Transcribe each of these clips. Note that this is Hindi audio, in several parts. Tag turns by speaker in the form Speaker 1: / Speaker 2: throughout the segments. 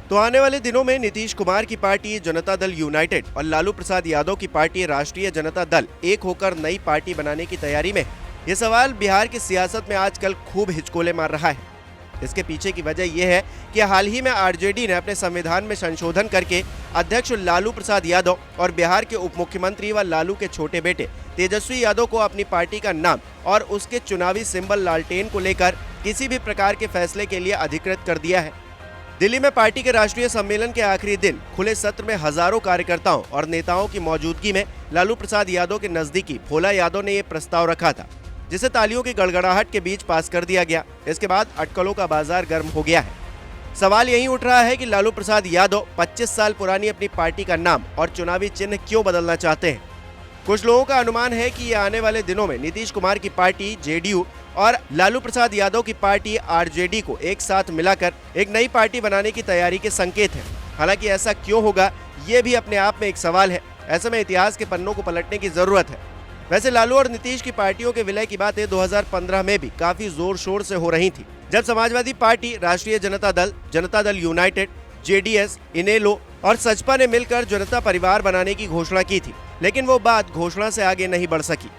Speaker 1: तो आने वाले दिनों में नीतीश कुमार की पार्टी जनता दल यूनाइटेड और लालू प्रसाद यादव की पार्टी राष्ट्रीय जनता दल एक होकर नई पार्टी बनाने की तैयारी में है। ये सवाल बिहार की सियासत में आजकल खूब हिचकोले मार रहा है। इसके पीछे की वजह यह है कि हाल ही में आरजेडी ने अपने संविधान में संशोधन करके अध्यक्ष लालू प्रसाद यादव और बिहार के उप मुख्यमंत्री व लालू के छोटे बेटे तेजस्वी यादव को अपनी पार्टी का नाम और उसके चुनावी सिंबल लालटेन को लेकर किसी भी प्रकार के फैसले के लिए अधिकृत कर दिया है। दिल्ली में पार्टी के राष्ट्रीय सम्मेलन के आखिरी दिन खुले सत्र में हजारों कार्यकर्ताओं और नेताओं की मौजूदगी में लालू प्रसाद यादव के नजदीकी भोला यादव ने ये प्रस्ताव रखा था, जिसे तालियों की गड़गड़ाहट के बीच पास कर दिया गया। इसके बाद अटकलों का बाजार गर्म हो गया है। सवाल यही उठ रहा है कि लालू प्रसाद यादव 25 साल पुरानी अपनी पार्टी का नाम और चुनावी चिन्ह क्यों बदलना चाहते हैं। कुछ लोगों का अनुमान है कि ये आने वाले दिनों में नीतीश कुमार की पार्टी जेडीयू और लालू प्रसाद यादव की पार्टी आरजेडी को एक साथ मिलाकर एक नई पार्टी बनाने की तैयारी के संकेत हैं। हालांकि ऐसा क्यों होगा, ये भी अपने आप में एक सवाल है। ऐसे में इतिहास के पन्नों को पलटने की जरूरत है। वैसे लालू और नीतीश की पार्टियों के विलय की बातें 2015 में भी काफी जोर शोर से हो रही थी, जब समाजवादी पार्टी, राष्ट्रीय जनता दल यूनाइटेड, जेडीएस, इनेलो और सचपा ने मिलकर जनता परिवार बनाने की घोषणा की थी। लेकिन वो बात घोषणा से आगे नहीं बढ़ सकी।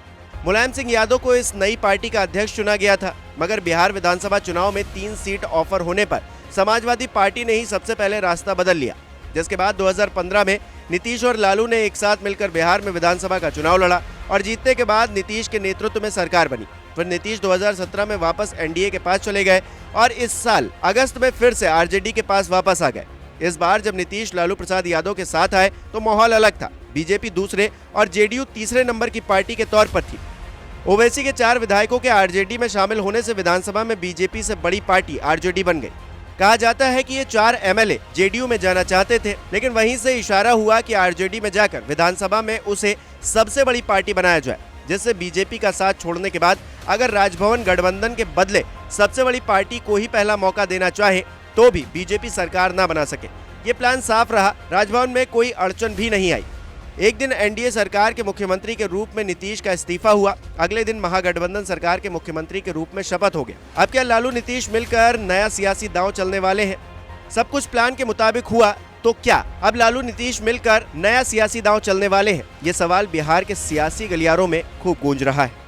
Speaker 1: मुलायम सिंह यादव को इस नई पार्टी का अध्यक्ष चुना गया था, मगर बिहार विधानसभा चुनाव में 3 सीट ऑफर होने पर समाजवादी पार्टी ने ही सबसे पहले रास्ता बदल लिया। जिसके बाद 2015 में नीतीश और लालू ने एक साथ मिलकर बिहार में विधानसभा का चुनाव लड़ा और जीतने के बाद नीतीश के नेतृत्व में सरकार बनी। फिर नीतीश 2017 में वापस एनडीए के पास चले गए और इस साल अगस्त में फिर से आरजेडी के पास वापस आ गए। इस बार जब नीतीश लालू प्रसाद यादव के साथ आए तो माहौल अलग था। बीजेपी दूसरे और जेडीयू तीसरे नंबर की पार्टी के तौर पर थी। ओवैसी के 4 विधायकों के आरजेडी में शामिल होने से विधानसभा में बीजेपी से बड़ी पार्टी आरजेडी बन गई। कहा जाता है कि ये 4 एमएलए जेडीयू में जाना चाहते थे, लेकिन वहीं से इशारा हुआ कि आरजेडी में जाकर विधानसभा में उसे सबसे बड़ी पार्टी बनाया जाए, जिससे बीजेपी का साथ छोड़ने के बाद अगर राजभवन गठबंधन के बदले सबसे बड़ी पार्टी को ही पहला मौका देना चाहे तो भी बीजेपी सरकार ना बना सके। ये प्लान साफ रहा। राजभवन में कोई अड़चन भी नहीं आई। एक दिन एनडीए सरकार के मुख्यमंत्री के रूप में नीतीश का इस्तीफा हुआ। अगले दिन महागठबंधन सरकार के मुख्यमंत्री के रूप में शपथ हो गया। अब क्या लालू नीतीश मिलकर नया सियासी दांव चलने वाले हैं? सब कुछ प्लान के मुताबिक हुआ तो क्या अब लालू नीतीश मिलकर नया सियासी दांव चलने वाले हैं? ये सवाल बिहार के सियासी गलियारों में खूब गूंज रहा है।